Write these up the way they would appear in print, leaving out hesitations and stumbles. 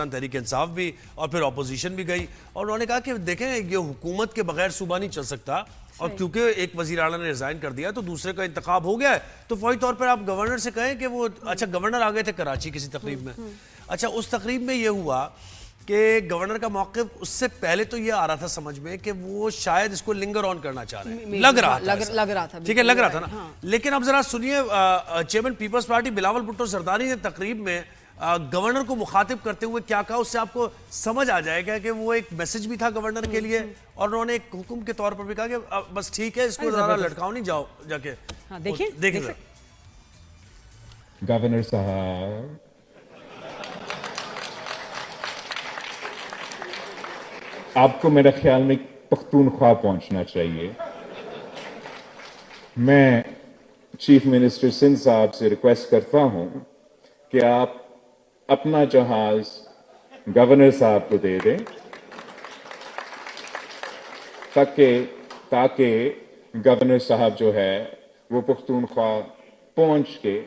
تحریک انصاف بھی اور پھر اپوزیشن بھی گئی اور انہوں نے کہا کہ دیکھیں یہ حکومت کے بغیر صوبہ نہیں چل سکتا اور کیونکہ ایک وزیر اعلیٰ نے ریزائن کر دیا تو دوسرے کا انتخاب ہو گیا ہے تو فوری طور پر آپ گورنر سے کہیں کہ وہ اچھا گورنر آ گئے تھے کراچی کسی تقریب میں اچھا اس تقریب میں یہ ہوا کہ گورنر کا موقف اس سے پہلے تو یہ آ رہا تھا سمجھ میں کہ وہ شاید اس کو لنگر آن کرنا چاہ رہے ہیں لگ رہا تھا ٹھیک ہے لگ رہا تھا نا لیکن اب ذرا سنیے چیئرمین پیپلز پارٹی بلاول بھٹو زرداری نے تقریب میں گورنر کو مخاطب کرتے ہوئے کیا کہا اس سے آپ کو سمجھ آ جائے گا کہ وہ ایک میسج بھی تھا گورنر کے لیے اور انہوں نے ایک حکم کے طور پر بھی کہا کہ بس ٹھیک ہے اس کو ذرا لٹکاؤ نہیں جاؤ جا کے دیکھیں گورنر صاحب آپ کو میرے خیال میں پختونخوا پہنچنا چاہیے میں چیف منسٹر سندھ صاحب سے ریکویسٹ کرتا ہوں کہ آپ اپنا جہاز گورنر صاحب کو دے دیں تاکہ گورنر صاحب جو ہے وہ پختونخوا پہنچ کے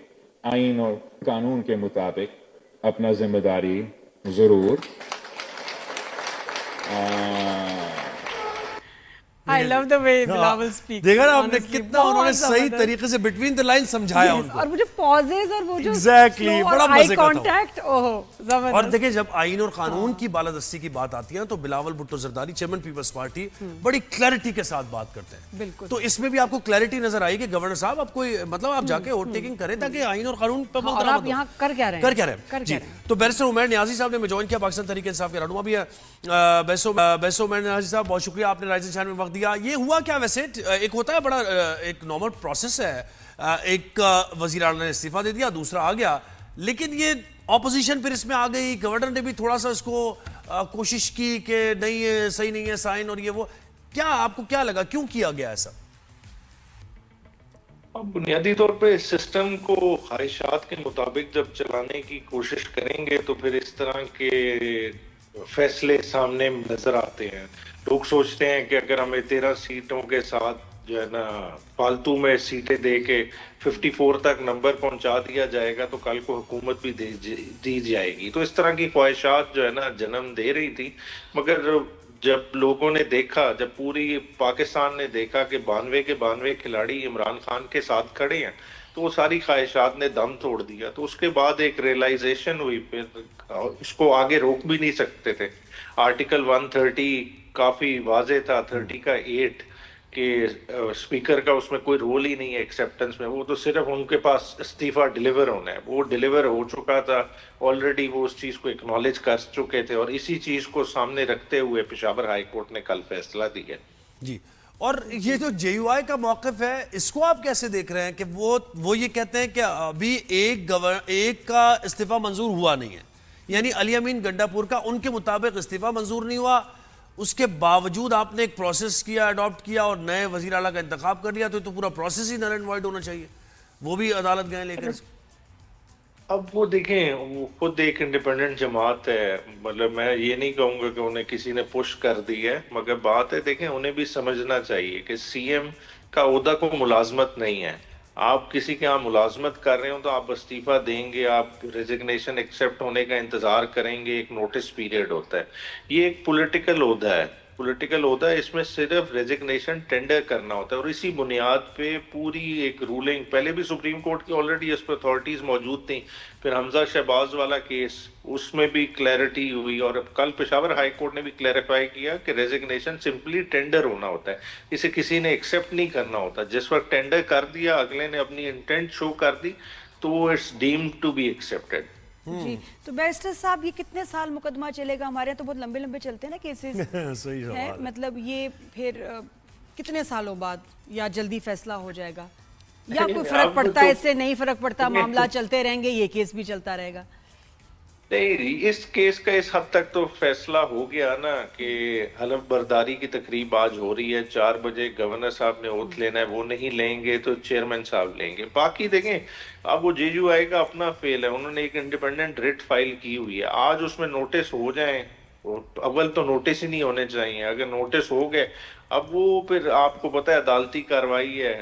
آئین اور قانون کے مطابق اپنا ذمہ داری ضرور I love the way Bilawal speaks. دیکھا نا آپ نے کتنا انہوں نے صحیح طریقے سے بٹوین دا لائن سمجھایا ان کو اور وہ جو پازز اور وہ جو ایگزیکٹلی بڑا مزے کا تھا اور دیکھیں جب آئین اور قانون کی بالادستی کی بات آتی ہے تو بلاول بھٹو زرداری چیئرمین پیپلز پارٹی بڑی کلیئرٹی کے ساتھ بات کرتے ہیں بالکل تو اس میں بھی آپ کو کلیئرٹی نظر آئی کہ گورنر صاحب آپ کوئی مطلب آپ جا کے اوور ٹیکنگ کریں تاکہ آئین اور قانون پر اور آپ یہاں کر کیا رہے ہیں جی تو بیرسٹر عمیر نیازی صاحب نے میں جوائن کیا پاکستان تحریک انصاف کے رہنما بھی ہے بیرسٹر عمیر نیازی صاحب بہت شکریہ آپ نے رائزنگ شہر میں وقت دیا یہ ہوا کیا ویسے ایک ہوتا ہے بڑا ایک نارمل پروسیس ہے ایک وزیر اعلیٰ نے استعفیٰ دے دیا دوسرا آ گیا لیکن یہ اپوزیشن پھر اس میں آ گئی گورنر نے بھی تھوڑا سا اس کو کوشش کی کہ نہیں یہ صحیح نہیں ہے سائن اور یہ وہ کیا آپ کو کیا لگا کیوں کیا گیا ایسا بنیادی طور پہ سسٹم کو خواہشات کے مطابق جب چلانے کی کوشش کریں گے تو پھر اس طرح کے فیصلے سامنے نظر آتے ہیں لوگ سوچتے ہیں کہ اگر ہمیں 13 سیٹوں کے ساتھ جو ہے نا فالتو میں سیٹیں دے کے 54 تک نمبر پہنچا دیا جائے گا تو کل کو حکومت بھی دی جائے گی تو اس طرح کی خواہشات جو ہے نا جنم دے رہی تھی مگر جب لوگوں نے دیکھا جب پوری پاکستان نے دیکھا کہ 92 کے 92 کھلاڑی عمران خان کے ساتھ کھڑے ہیں تو وہ ساری خواہشات نے دم توڑ دیا تو اس کے بعد ایک ریئلائزیشن ہوئی پھر اس کو آگے روک بھی نہیں سکتے تھے آرٹیکل 130 کافی واضح تھا 30 کا 8 کہ اسپیکر کا اس میں کوئی رول ہی نہیں ہے ایکسیپٹنس میں وہ تو صرف ان کے پاس استعفیٰ ڈیلیور ہونا ہے وہ ڈیلیور ہو چکا تھا آلریڈی وہ اس چیز کو اکنالج کر چکے تھے اور اسی چیز کو سامنے رکھتے ہوئے پشاور ہائی کورٹ نے کل فیصلہ دیا جی اور یہ جو جے یو آئی کا موقف ہے اس کو آپ کیسے دیکھ رہے ہیں کہ وہ یہ کہتے ہیں کہ ابھی ایک کا استعفیٰ منظور ہوا نہیں ہے یعنی علی امین گنڈا پور کا ان کے مطابق استعفیٰ منظور نہیں ہوا اس کے باوجود آپ نے ایک پروسیس کیا اڈاپٹ کیا اور نئے وزیر اعلیٰ کا انتخاب کر لیا تو پورا پروسیس ہی نل اینڈ وائڈ ہونا چاہیے وہ بھی عدالت گئے لے کر اب وہ دیکھیں وہ خود ایک انڈیپینڈنٹ جماعت ہے مطلب میں یہ نہیں کہوں گا کہ انہیں کسی نے پش کر دی ہے مگر بات ہے دیکھیں انہیں بھی سمجھنا چاہیے کہ سی ایم کا عہدہ کو ملازمت نہیں ہے آپ کسی کے یہاں ملازمت کر رہے ہو تو آپ استعفیٰ دیں گے آپ ریزگنیشن ایکسیپٹ ہونے کا انتظار کریں گے ایک نوٹس پیریڈ ہوتا ہے یہ ایک پولیٹیکل عہدہ ہے پولیٹیکل ہوتا ہے اس میں صرف ریزگنیشن ٹینڈر کرنا ہوتا ہے اور اسی بنیاد پہ پوری ایک رولنگ پہلے بھی سپریم کورٹ کی آلریڈی اس پہ اتھارٹیز موجود تھیں پھر حمزہ شہباز والا کیس اس میں بھی کلیئرٹی ہوئی اور اب کل پشاور ہائی کورٹ نے بھی کلیریفائی کیا کہ ریزگنیشن سمپلی ٹینڈر ہونا ہوتا ہے اسے کسی نے ایکسیپٹ نہیں کرنا ہوتا جس وقت ٹینڈر کر دیا اگلے نے اپنی انٹینٹ شو کر دی تو it's deemed to be accepted جی تو بیرسٹر صاحب یہ کتنے سال مقدمہ چلے گا ہمارے یہاں تو بہت لمبے لمبے چلتے ہیں نا کیسز ہے مطلب یہ پھر کتنے سالوں بعد یا جلدی فیصلہ ہو جائے گا یا کوئی فرق پڑتا ہے اس سے نہیں فرق پڑتا معاملہ چلتے رہیں گے یہ کیس بھی چلتا رہے گا نہیں اس کیس کا اس حد تک تو فیصلہ ہو گیا نا کہ حلف برداری کی تقریب آج ہو رہی ہے 4 بجے گورنر صاحب نے اوتھ لینا ہے وہ نہیں لیں گے تو چیئرمین صاحب لیں گے باقی دیکھیں اب وہ جے یو آئی کا اپنا فیل ہے انہوں نے ایک انڈیپینڈنٹ ریٹ فائل کی ہوئی ہے آج اس میں نوٹس ہو جائیں اول تو نوٹس ہی نہیں ہونے چاہیے اگر نوٹس ہو گئے اب وہ پھر آپ کو پتہ ہے عدالتی کارروائی ہے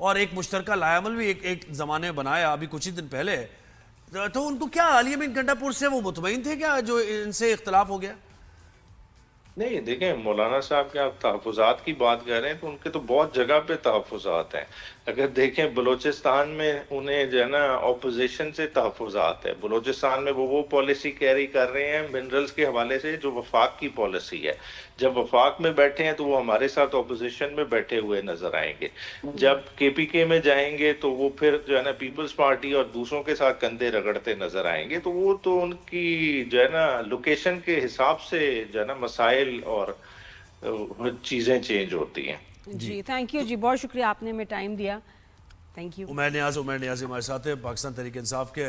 اور ایک مشترکہ لائے عمل بھی ایک زمانے میں بنایا ابھی کچھ ہی دن پہلے. تو ان کو کیا علی امین گنڈا پور سے وہ مطمئن تھے کیا جو ان سے اختلاف ہو گیا؟ نہیں دیکھیں، مولانا صاحب کے آپ تحفظات کی بات کر رہے ہیں تو ان کے تو بہت جگہ پہ تحفظات ہیں. اگر دیکھیں بلوچستان میں انہیں جو ہے نا اپوزیشن سے تحفظات ہے. بلوچستان میں وہ پالیسی کیری کر رہے ہیں منرلز کے حوالے سے جو وفاق کی پالیسی ہے. جب وفاق میں بیٹھے ہیں تو وہ ہمارے ساتھ اپوزیشن میں بیٹھے ہوئے نظر آئیں گے. جب کے پی کے میں جائیں گے تو وہ پھر جو ہے نا پیپلز پارٹی اور دوسروں کے ساتھ کندھے رگڑتے نظر آئیں گے. تو وہ تو ان کی جو ہے نا لوکیشن کے حساب سے جو ہے نا مسائل اور چیزیں چینج ہوتی ہیں. جی تھینک یو جی، بہت شکریہ آپ نے ہمیں ٹائم دیا. Thank you. عمیر نیازی ہمارے ساتھ ہے پاکستان تحریک انصاف کے.